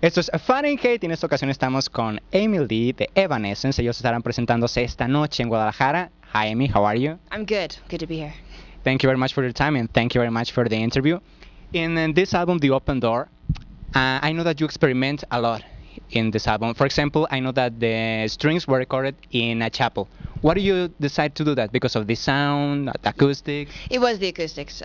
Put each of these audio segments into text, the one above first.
Esto es Fahrenheit y en esta ocasión estamos con Amy Lee de Evanescence. Ellos estarán presentándose esta noche en Guadalajara. Hi Amy, how are you? I'm good. Good to be here. Thank you very much for your time and thank you very much for the interview. In this album, The Open Door, I know that you experiment a lot in this album. For example, I know that the strings were recorded in a chapel. Why do you decide to do that? Because of the sound, the acoustic? It was the acoustics.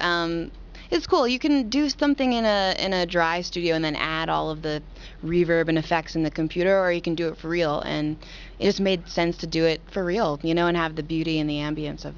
It's cool. You can do something in a dry studio and then add all of the reverb and effects in the computer, or you can do it for real. And it just made sense to do it for real, and have the beauty and the ambience of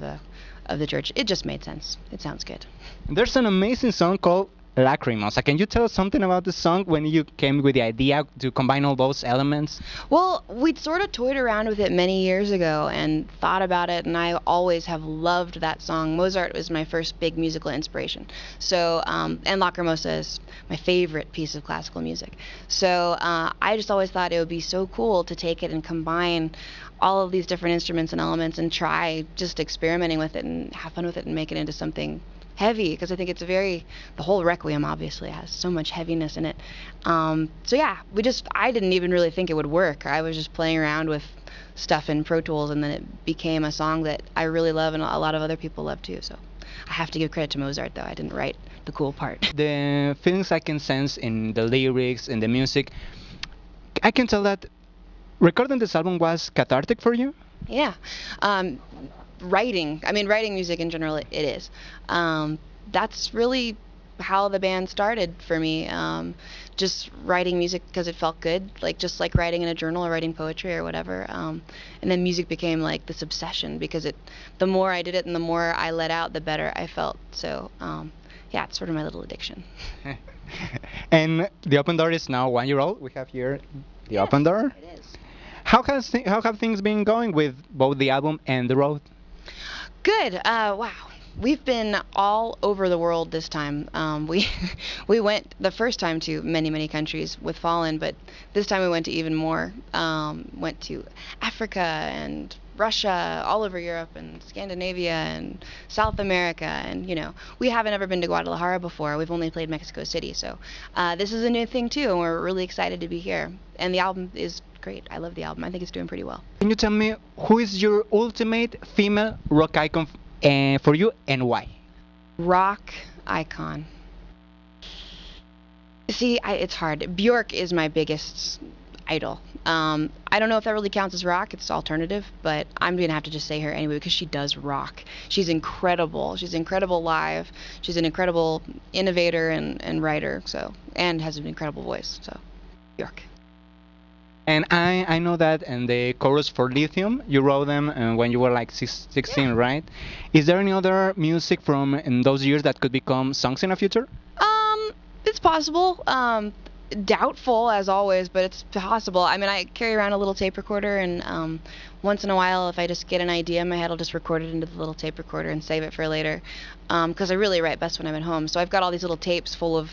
the church. It just made sense. It sounds good. There's an amazing song called Lacrimosa. Can you tell us something about the song when you came with the idea to combine all those elements? Well, we'd sort of toyed around with it many years ago and thought about it, and I always have loved that song. Mozart was my first big musical inspiration. So, and Lacrimosa is my favorite piece of classical music. So, I just always thought it would be so cool to take it and combine all of these different instruments and elements and try just experimenting with it and have fun with it and make it into something heavy, because I think it's the whole Requiem obviously has so much heaviness in it. So yeah, I didn't even really think it would work. I was just playing around with stuff in Pro Tools, and then it became a song that I really love and a lot of other people love too. So I have to give credit to Mozart, though. I didn't write the cool part. The feelings I can sense in the lyrics and the music, I can tell that recording this album was cathartic for you? Yeah. Writing music in general, it is. That's really how the band started for me. Just writing music because it felt good, just like writing in a journal or writing poetry or whatever. And then music became like this obsession, because the more I did it and the more I let out, the better I felt. So yeah, it's sort of my little addiction. And The Open Door is now 1 year old. We have here The Open Door. It is. How have things been going with both the album and the road? Good. Wow. We've been all over the world this time. We went the first time to many countries with Fallen, but this time we went to even more. Went to Africa and Russia, all over Europe and Scandinavia and South America, and we haven't ever been to Guadalajara before. We've only played Mexico City, so this is a new thing too, and we're really excited to be here. And the album is great. I love the album. I think it's doing pretty well. Can you tell me who is your ultimate female rock icon for you, and why? Rock icon. See, it's hard. Bjork is my biggest idol. I don't know if that really counts as rock. It's alternative, but I'm gonna have to just say her anyway, because she does rock. She's incredible. She's incredible live. She's an incredible innovator and writer. And has an incredible voice. So, Bjork. And I know that in the chorus for Lithium, you wrote them when you were like 16, Yeah. right? Is there any other music from in those years that could become songs in the future? It's possible. Doubtful as always, but it's possible. I carry around a little tape recorder, and once in a while, if I just get an idea in my head, I'll just record it into the little tape recorder and save it for later. Because I really write best when I'm at home. So I've got all these little tapes full of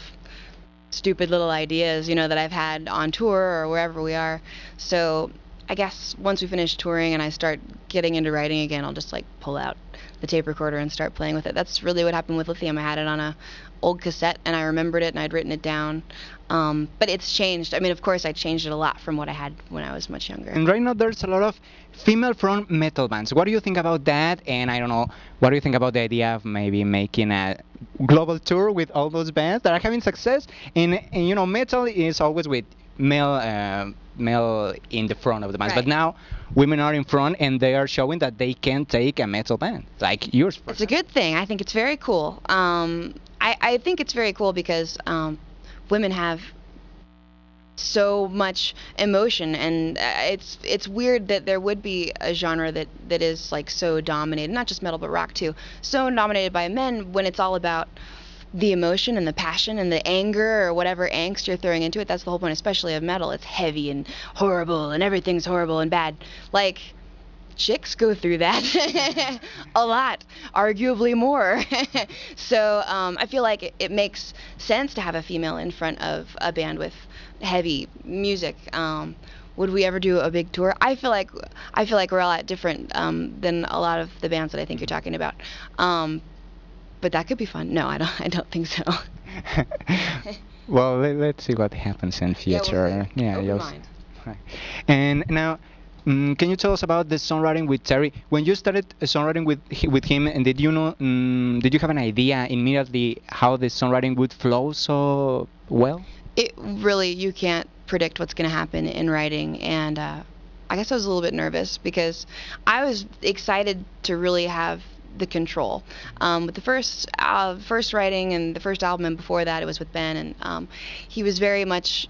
stupid little ideas, that I've had on tour or wherever we are. So I guess once we finish touring and I start getting into writing again, I'll just pull out the tape recorder and start playing with it. That's really what happened with Lithium. I had it on a old cassette and I remembered it and I'd written it down. But it's changed. Of course I changed it a lot from what I had when I was much younger. And right now there's a lot of female front metal bands. What do you think about that? And I don't know, what do you think about the idea of maybe making a global tour with all those bands that are having success? And metal is always with male in the front of the bands, Right. but now women are in front and they are showing that they can take a metal band like yours. For It's a good thing. I think it's very cool. I think it's very cool because women have so much emotion, and it's weird that there would be a genre that is so dominated, not just metal but rock too, so dominated by men, when it's all about the emotion and the passion and the anger or whatever angst you're throwing into it. That's the whole point, especially of metal. It's heavy and horrible and everything's horrible and bad. Chicks go through that a lot, arguably more. So I feel like it makes sense to have a female in front of a band with heavy music. Would we ever do a big tour? I feel like we're all different than a lot of the bands that I think you're talking about. But that could be fun. No, I don't think so. Well, let's see what happens in Yeah, we'll see. future. Yeah, Open you'll mind. right. And now, can you tell us about the songwriting with Terry? When you started songwriting with him, and did you know, did you have an idea immediately how the songwriting would flow so well? It really, you can't predict what's going to happen in writing, and I guess I was a little bit nervous because I was excited to really have the control. With the first writing and the first album, and before that, it was with Ben, and he was very much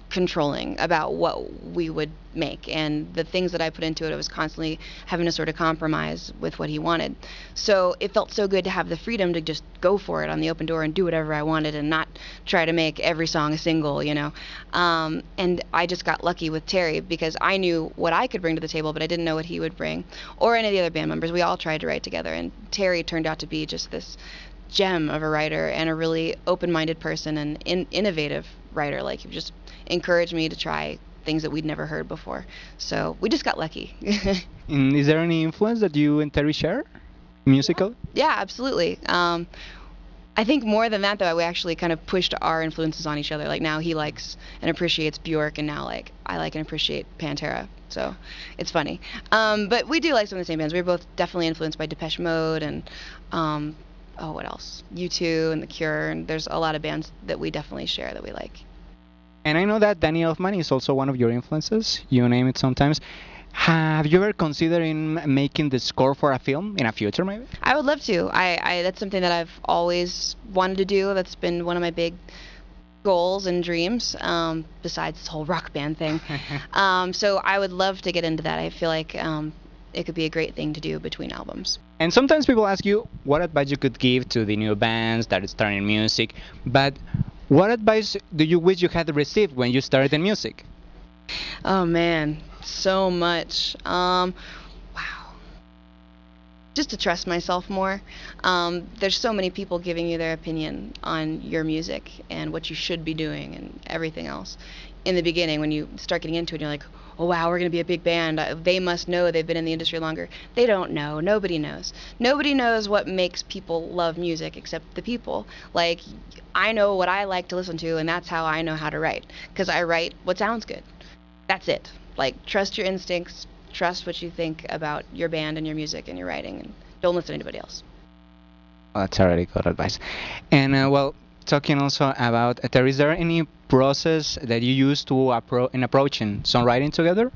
controlling about what we would make, and the things that I put into it, I was constantly having to sort of compromise with what he wanted. So it felt so good to have the freedom to just go for it on the open door and do whatever I wanted and not try to make every song a single, you know. And I just got lucky with Terry because I knew what I could bring to the table, but I didn't know what he would bring, or any of the other band members. We all tried to write together, and Terry turned out to be just this gem of a writer and a really open-minded person and innovative writer. Like, he just encouraged me to try things that we'd never heard before. So we just got lucky. Is there any influence that you and Terry share, musical? Yeah, absolutely. I think more than that, though, we actually kind of pushed our influences on each other. Like, now he likes and appreciates Bjork, and now, like, I like and appreciate Pantera. So it's funny. But we do like some of the same bands. We're both definitely influenced by Depeche Mode and, oh, what else? U2 and The Cure. And there's a lot of bands that we definitely share that we like. And I know that Danny Elfman is also one of your influences. You name it sometimes. Have you ever considered in making the score for a film in a future, maybe? I would love to. I that's something that I've always wanted to do. That's been one of my big goals and dreams. Besides this whole rock band thing. So I would love to get into that. I feel like it could be a great thing to do between albums. And sometimes people ask you what advice you could give to the new bands that are starting music, but what advice do you wish you had received when you started in music? Oh man, so much. Wow. Just to trust myself more. There's so many people giving you their opinion on your music and what you should be doing and everything else. In the beginning, when you start getting into it, you're like, oh wow, we're going to be a big band. They must know, they've been in the industry longer. They don't know. Nobody knows. Nobody knows what makes people love music except the people. Like, I know what I like to listen to, and that's how I know how to write. Because I write what sounds good. That's it. Like, trust your instincts, trust what you think about your band and your music and your writing, and don't listen to anybody else. Well, that's already good advice. And well, talking also about, is there any process that you use to in approaching songwriting together?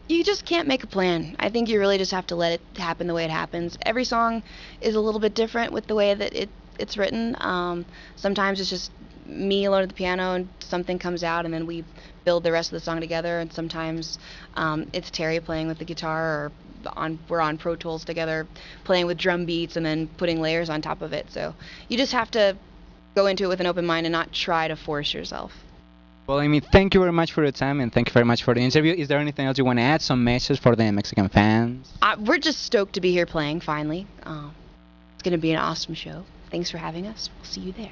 You just can't make a plan. I think you really just have to let it happen the way it happens. Every song is a little bit different with the way that it's written. Sometimes it's just me alone at the piano and something comes out and then we build the rest of the song together, and sometimes it's Terry playing with the guitar, or we're on Pro Tools together playing with drum beats and then putting layers on top of it. So you just have to go into it with an open mind and not try to force yourself. Well, Amy, thank you very much for your time and thank you very much for the interview. Is there anything else you want to add? Some message for the Mexican fans? We're just stoked to be here playing finally. It's going to be an awesome show. Thanks for having us. We'll see you there.